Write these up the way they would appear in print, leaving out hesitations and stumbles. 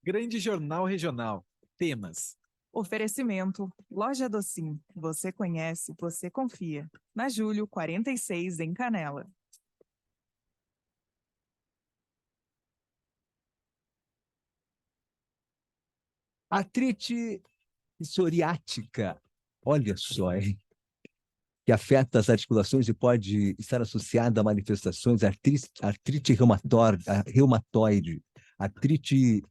Grande Jornal Regional. Temas. Oferecimento, Loja Docim. Você conhece, você confia. Na Júlio 46, em Canela. Artrite psoriática, olha só, hein? Que afeta as articulações e pode estar associada a manifestações artrite reumatoide, artrite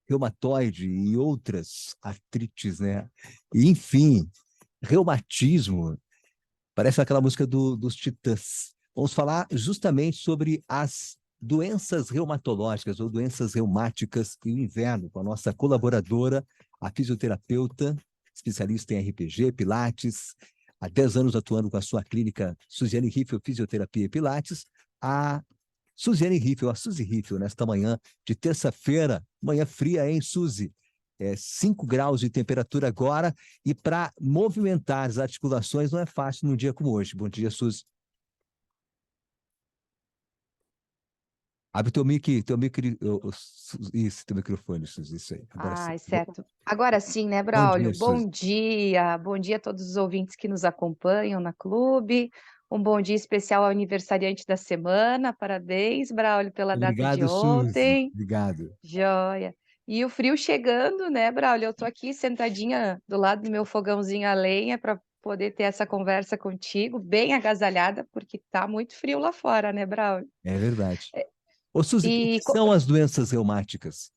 reumatoide e outras artrites, né? E, enfim, reumatismo, parece aquela música dos Titãs. Vamos falar justamente sobre as doenças reumatológicas ou doenças reumáticas e o inverno, com a nossa colaboradora, a fisioterapeuta, especialista em RPG, Pilates, há 10 anos atuando com a sua clínica Suziane Riffel Fisioterapia e Pilates, a Suziane Riffel, a Suzy Riffel, nesta manhã de terça-feira, manhã fria, hein, Suzy? 5 graus de temperatura agora, e para movimentar as articulações não é fácil num dia como hoje. Bom dia, Suzy. Abre teu isso, teu microfone, Suzy, isso aí. Agora sim. Ai, certo. Agora sim, né, Bom Braulio? dia, Suzy. Bom dia a todos os ouvintes que nos acompanham na clube. Um bom dia especial ao aniversariante da semana. Parabéns, Braulio, pela data de Obrigado, Suzy. ontem. Obrigado. Joia. E o frio chegando, né, Braulio? Eu tô aqui sentadinha do lado do meu fogãozinho a lenha para poder ter essa conversa contigo, bem agasalhada, porque tá muito frio lá fora, né, Braulio? É verdade. Ô, Suzy, o que E são as doenças reumáticas?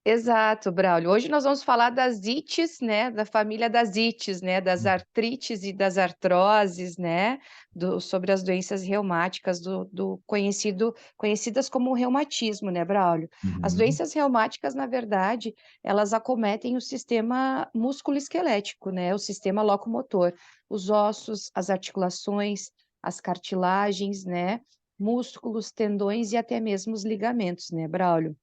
Exato, Braulio. Hoje nós vamos falar das ites, né, da família das ites, né, das artrites e das artroses, né, sobre as doenças reumáticas conhecidas como reumatismo, né, Braulio? As Uhum. doenças reumáticas, na verdade, elas acometem o sistema músculo-esquelético, né, o sistema locomotor, os ossos, as articulações, as cartilagens, né, músculos, tendões e até mesmo os ligamentos, né, Braulio?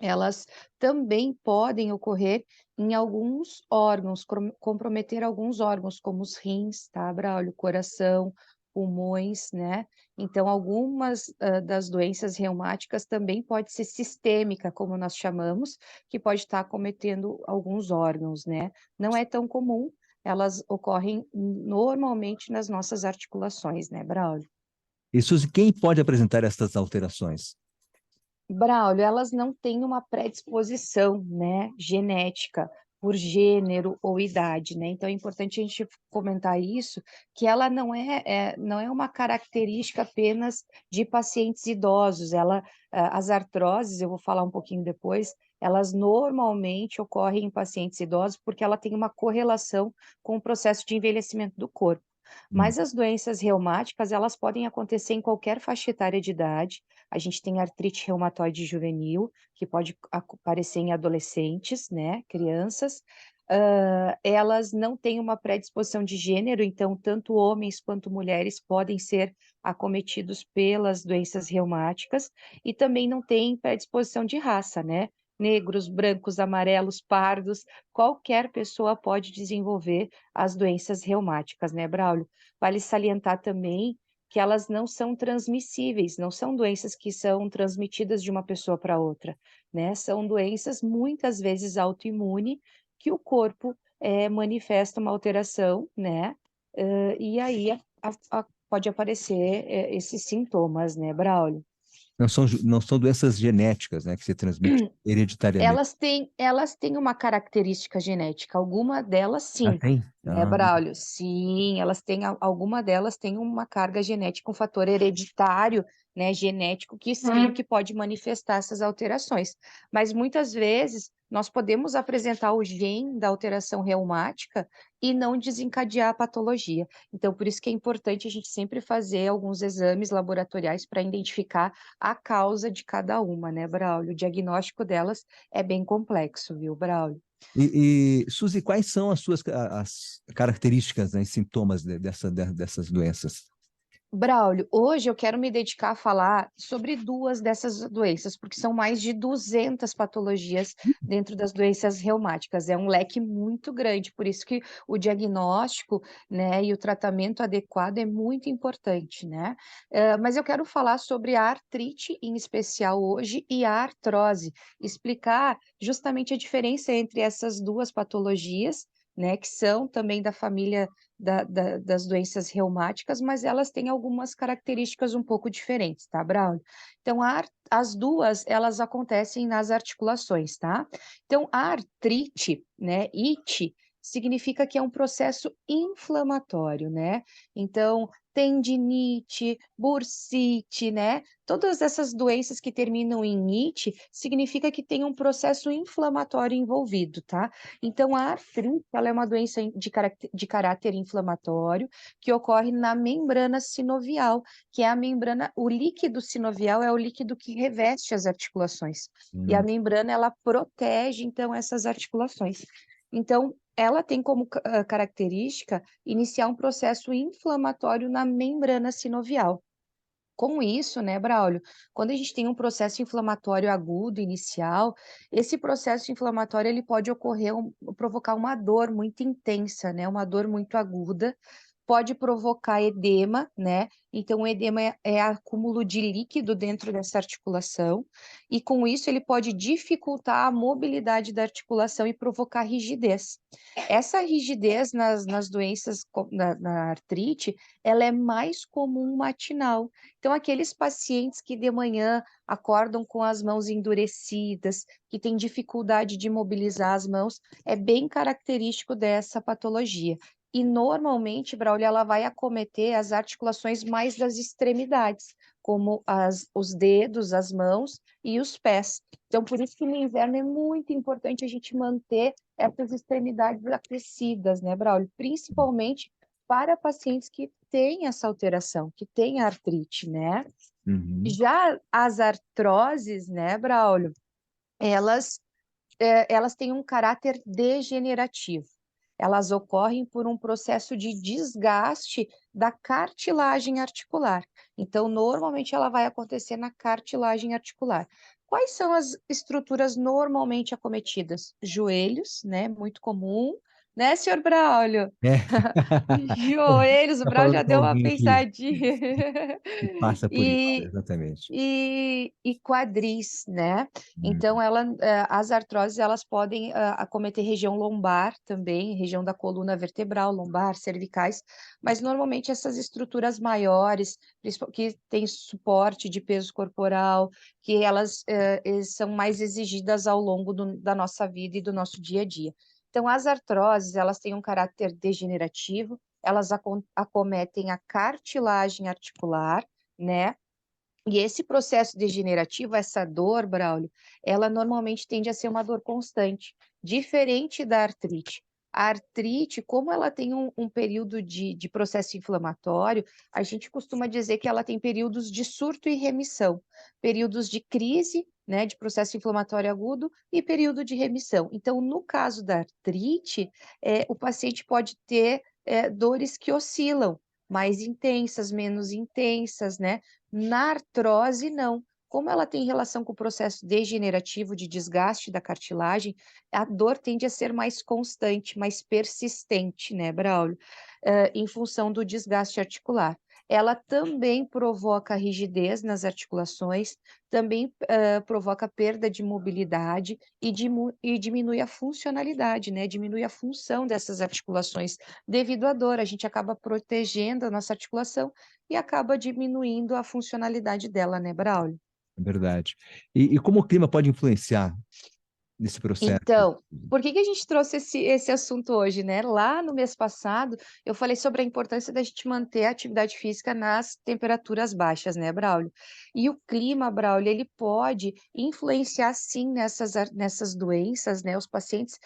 Elas também podem ocorrer em alguns órgãos, comprometer alguns órgãos, como os rins, tá, Braulio? Coração, pulmões, né? Então, algumas das doenças reumáticas também pode ser sistêmica, como nós chamamos, que pode estar acometendo alguns órgãos, né? Não é tão comum, elas ocorrem normalmente nas nossas articulações, né, Braulio? E, Suzy, quem pode apresentar estas alterações? Braulio, elas não têm uma predisposição, né, genética por gênero ou idade, né? Então é importante a gente comentar isso, que ela não é uma característica apenas de pacientes idosos. As artroses, eu vou falar um pouquinho depois, elas normalmente ocorrem em pacientes idosos porque ela tem uma correlação com o processo de envelhecimento do corpo. Hum. Mas as doenças reumáticas, elas podem acontecer em qualquer faixa etária de idade. A gente tem artrite reumatoide juvenil, que pode aparecer em adolescentes, né, crianças. Elas não têm uma predisposição de gênero, então tanto homens quanto mulheres podem ser acometidos pelas doenças reumáticas, e também não tem predisposição de raça, né? Negros, brancos, amarelos, pardos, qualquer pessoa pode desenvolver as doenças reumáticas, né, Braulio? Vale salientar também que elas não são transmissíveis, não são doenças que são transmitidas de uma pessoa para outra, né? São doenças muitas vezes autoimune que o corpo manifesta uma alteração, né? E aí pode aparecer esses sintomas, né, Braulio? Não são doenças genéticas, né, que se transmitem hereditariamente. Elas têm uma característica genética, alguma delas Ah, sim, tem? né, Ah, Braulio? Sim, alguma delas tem uma carga genética, um fator hereditário, né, genético, que sim, que pode manifestar essas alterações. Mas muitas vezes nós podemos apresentar o gene da alteração reumática e não desencadear a patologia. Então, por isso que é importante a gente sempre fazer alguns exames laboratoriais para identificar a causa de cada uma, né, Braulio? O diagnóstico delas é bem complexo, viu, Braulio? Suzy, quais são as suas as características, né, e sintomas dessas doenças? Braulio, hoje eu quero me dedicar a falar sobre 2 dessas doenças, porque são mais de 200 patologias dentro das doenças reumáticas. É um leque muito grande, por isso que o diagnóstico, né, e o tratamento adequado é muito importante, né? Mas eu quero falar sobre a artrite em especial hoje e a artrose, explicar justamente a diferença entre essas 2 patologias, né, que são também da família das doenças reumáticas, mas elas têm algumas características um pouco diferentes, tá, Braulio? Então, as 2, elas acontecem nas articulações, tá? Então, a artrite, né, ite, significa que é um processo inflamatório, né? Então, tendinite, bursite, né? Todas essas doenças que terminam em ite, significa que tem um processo inflamatório envolvido, tá? Então, a artrite, ela é uma doença de caráter inflamatório que ocorre na membrana sinovial, que é a membrana, o líquido sinovial é o líquido que reveste as articulações. E a Hum, membrana, ela protege, então, essas articulações. Então, ela tem como característica iniciar um processo inflamatório na membrana sinovial. Com isso, né, Braulio, quando a gente tem um processo inflamatório agudo inicial, esse processo inflamatório ele pode ocorrer, provocar uma dor muito intensa, né, uma dor muito aguda, pode provocar edema, né? Então, o edema é acúmulo de líquido dentro dessa articulação, e com isso ele pode dificultar a mobilidade da articulação e provocar rigidez. Essa rigidez nas doenças, na artrite, ela é mais comum matinal. Então, aqueles pacientes que de manhã acordam com as mãos endurecidas, que têm dificuldade de mobilizar as mãos, é bem característico dessa patologia. E normalmente, Braulio, ela vai acometer as articulações mais das extremidades, como os dedos, as mãos e os pés. Então, por isso que no inverno é muito importante a gente manter essas extremidades aquecidas, né, Braulio? Principalmente para pacientes que têm essa alteração, que têm artrite, né? uhum. Já as artroses, né, Braulio, elas, elas têm um caráter degenerativo. Elas ocorrem por um processo de desgaste da cartilagem articular. Então, normalmente ela vai acontecer na cartilagem articular. Quais são as estruturas normalmente acometidas? Joelhos, né? Muito comum, né, senhor Braulio? É. Joelhos, o Tá Braulio falando já com deu uma alguém pensadinha. que passa por isso, E, exatamente. e quadris, né? Hum, Então, as artroses, elas podem acometer região lombar também, região da coluna vertebral, lombar, cervicais, mas normalmente essas estruturas maiores, que têm suporte de peso corporal, que elas são mais exigidas ao longo da nossa vida e do nosso dia a dia. Então, as artroses, elas têm um caráter degenerativo, elas acometem a cartilagem articular, né? E esse processo degenerativo, essa dor, Braulio, ela normalmente tende a ser uma dor constante, diferente da artrite. A artrite, como ela tem um período de processo inflamatório, a gente costuma dizer que ela tem períodos de surto e remissão, períodos de crise, né, de processo inflamatório agudo e período de remissão. Então, no caso da artrite, o paciente pode ter dores que oscilam, mais intensas, menos intensas, né? Na artrose, não. Como ela tem relação com o processo degenerativo de desgaste da cartilagem, a dor tende a ser mais constante, mais persistente, né, Braulio? Em função do desgaste articular. Ela também provoca rigidez nas articulações, também provoca perda de mobilidade e diminui a funcionalidade, né? Diminui a função dessas articulações devido à dor. A gente acaba protegendo a nossa articulação e acaba diminuindo a funcionalidade dela, né, Braulio? é verdade. E como o clima pode influenciar nesse processo? Então, por que a gente trouxe esse assunto hoje, né? Lá no mês passado, eu falei sobre a importância da gente manter a atividade física nas temperaturas baixas, né, Braulio? E o clima, Braulio, ele pode influenciar, sim, nessas doenças, né? Os pacientes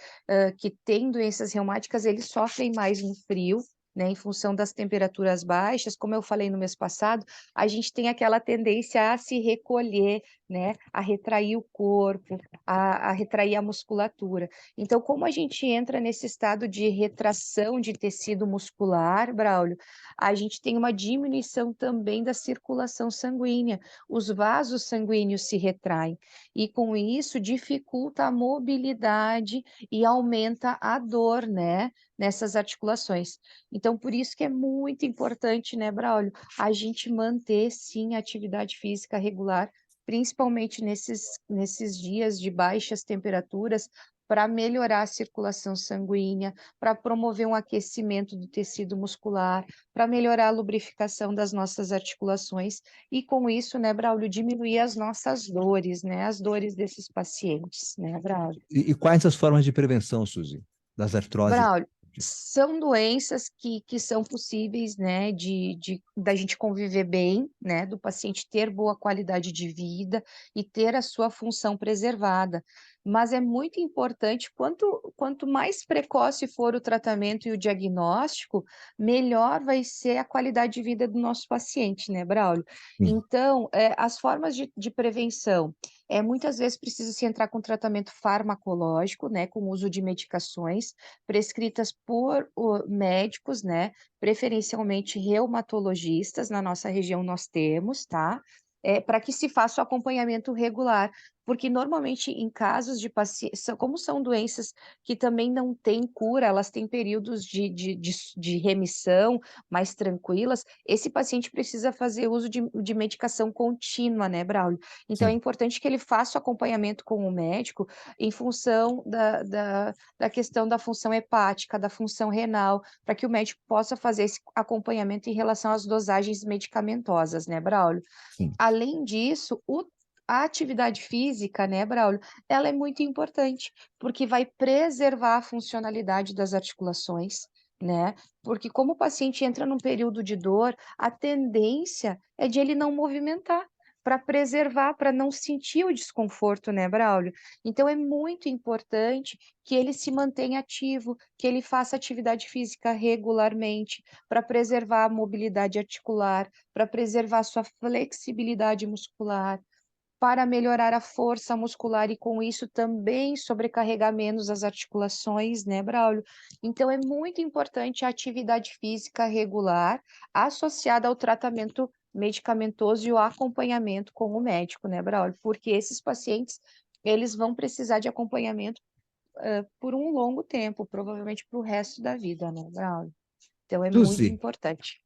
que têm doenças reumáticas, eles sofrem mais no frio, né, em função das temperaturas baixas. Como eu falei no mês passado, a gente tem aquela tendência a se recolher, né, a retrair o corpo, a retrair a musculatura. Então, como a gente entra nesse estado de retração de tecido muscular, Braulio, a gente tem uma diminuição também da circulação sanguínea. Os vasos sanguíneos se retraem e, com isso, dificulta a mobilidade e aumenta a dor, né, nessas articulações. Então, por isso que é muito importante, né, Braulio, a gente manter, sim, a atividade física regular, principalmente nesses dias de baixas temperaturas, para melhorar a circulação sanguínea, para promover um aquecimento do tecido muscular, para melhorar a lubrificação das nossas articulações e, com isso, né, Braulio, diminuir as nossas dores, né, as dores desses pacientes, né, Braulio? E quais as formas de prevenção, Suzy, das artroses? Braulio, são doenças que são possíveis, né, da gente conviver bem, né, do paciente ter boa qualidade de vida e ter a sua função preservada. Mas é muito importante, quanto mais precoce for o tratamento e o diagnóstico, melhor vai ser a qualidade de vida do nosso paciente, né, Braulio? Sim. Então, as formas de prevenção, muitas vezes precisa se entrar com tratamento farmacológico, né, com o uso de medicações, prescritas por médicos, né, preferencialmente reumatologistas, na nossa região nós temos, tá? Para que se faça o acompanhamento regular, porque normalmente em casos de pacientes, como são doenças que também não têm cura, elas têm períodos de remissão mais tranquilas, esse paciente precisa fazer uso de medicação contínua, né, Braulio? Então é Sim. importante que ele faça o acompanhamento com o médico em função da questão da função hepática, da função renal, para que o médico possa fazer esse acompanhamento em relação às dosagens medicamentosas, né, Braulio? Sim. Além disso, a atividade física, né, Braulio, ela é muito importante, porque vai preservar a funcionalidade das articulações, né? Porque como o paciente entra num período de dor, a tendência é de ele não movimentar, para preservar, para não sentir o desconforto, né, Braulio? Então é muito importante que ele se mantenha ativo, que ele faça atividade física regularmente, para preservar a mobilidade articular, para preservar a sua flexibilidade muscular, para melhorar a força muscular e, com isso, também sobrecarregar menos as articulações, né, Braulio? Então, é muito importante a atividade física regular associada ao tratamento medicamentoso e o acompanhamento com o médico, né, Braulio? Porque esses pacientes, eles vão precisar de acompanhamento por um longo tempo, provavelmente para o resto da vida, né, Braulio? Então, é muito Suzy, importante.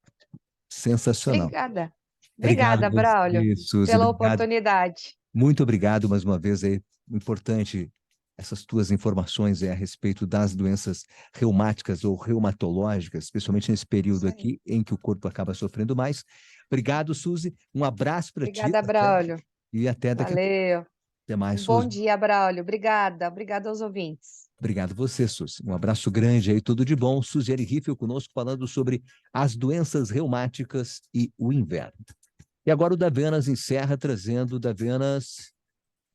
sensacional. Obrigada. Obrigado Obrigada, a Braulio, você, Suzy. pela Obrigado. oportunidade. Muito obrigado mais uma vez aí. Importante essas tuas informações a respeito das doenças reumáticas ou reumatológicas, especialmente nesse período Isso aí. aqui em que o corpo acaba sofrendo mais. Obrigado, Suzy. Um abraço para ti. Obrigada, Braulio. E até daqui a pouco. Valeu. Até mais, Um bom Suzy. dia, Braulio. Obrigada. Obrigada aos ouvintes. Obrigado você, Suzy. Um abraço grande aí, tudo de bom. Suziane Riffel conosco falando sobre as doenças reumáticas e o inverno. E agora o Davenas encerra trazendo, Davenas,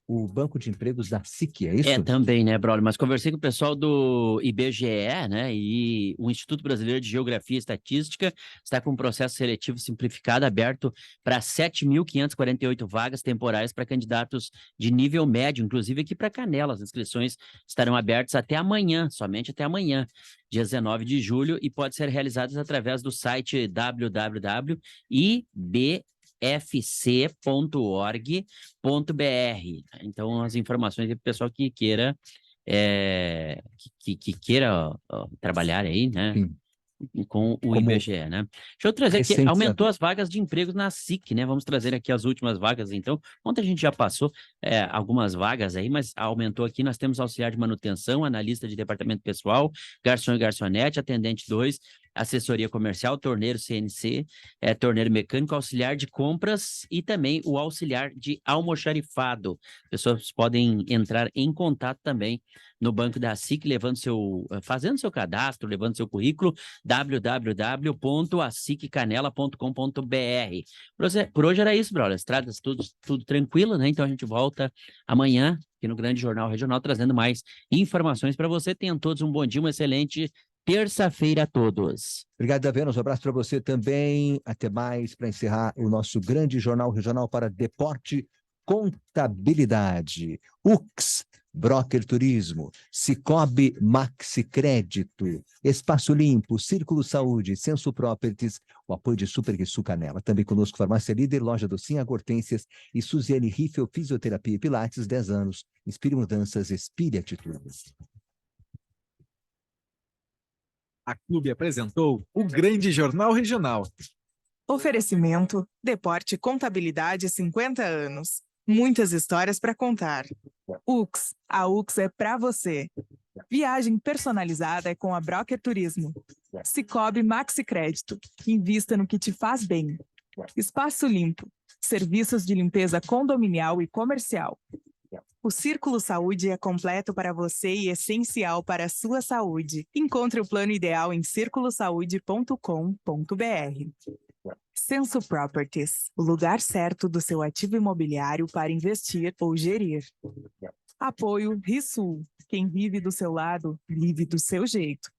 o Banco de Empregos da SIC, é isso? Também, né, Braulio? Mas conversei com o pessoal do IBGE, né, e o Instituto Brasileiro de Geografia e Estatística está com um processo seletivo simplificado aberto para 7.548 vagas temporárias para candidatos de nível médio, inclusive aqui para Canela. As inscrições estarão abertas até amanhã, somente até amanhã, dia 19 de julho, e pode ser realizadas através do site www.ibfc.org.br. Então, as informações para o pessoal que queira que queira trabalhar aí, né? Sim. Com o Como IBGE, né? Deixa eu trazer aqui, recente aumentou as vagas de empregos na SIC, né? Vamos trazer aqui as últimas vagas, então. Ontem a gente já passou algumas vagas aí, mas aumentou aqui, nós temos auxiliar de manutenção, analista de departamento pessoal, garçom e garçonete, atendente 2, assessoria comercial, torneiro CNC, torneiro mecânico, auxiliar de compras e também o auxiliar de almoxarifado. Pessoas podem entrar em contato também no banco da SIC, fazendo seu cadastro, levando seu currículo, www.asiccanela.com.br. Por hoje era isso, brother. Estradas tudo tranquilo, né? Então a gente volta amanhã aqui no Grande Jornal Regional, trazendo mais informações para você. Tenham todos um bom dia, uma excelente terça-feira a todos. Obrigado, Davenas. Um abraço para você também. Até mais para encerrar o nosso Grande Jornal Regional para Deporte Contabilidade, UX, Broker Turismo, Cicobi Maxi Crédito, Espaço Limpo, Círculo Saúde, Senso Properties, o apoio de Super Guiçu Canela. Também conosco Farmácia Líder, Loja Docinha Hortências e Suziane Riffel, Fisioterapia e Pilates, 10 anos. Inspire mudanças, expire atitudes. A Clube apresentou o Grande Jornal Regional. Oferecimento, Deporte Contabilidade 50 anos. Muitas histórias para contar. UX, a UX é para você. Viagem personalizada é com a Broker Turismo. Cicobi Maxi Crédito, invista no que te faz bem. Espaço Limpo, serviços de limpeza condominial e comercial. O Círculo Saúde é completo para você e essencial para a sua saúde. Encontre o plano ideal em circulosaude.com.br. Senso Properties, o lugar certo do seu ativo imobiliário para investir ou gerir. Apoio Risul, quem vive do seu lado, vive do seu jeito.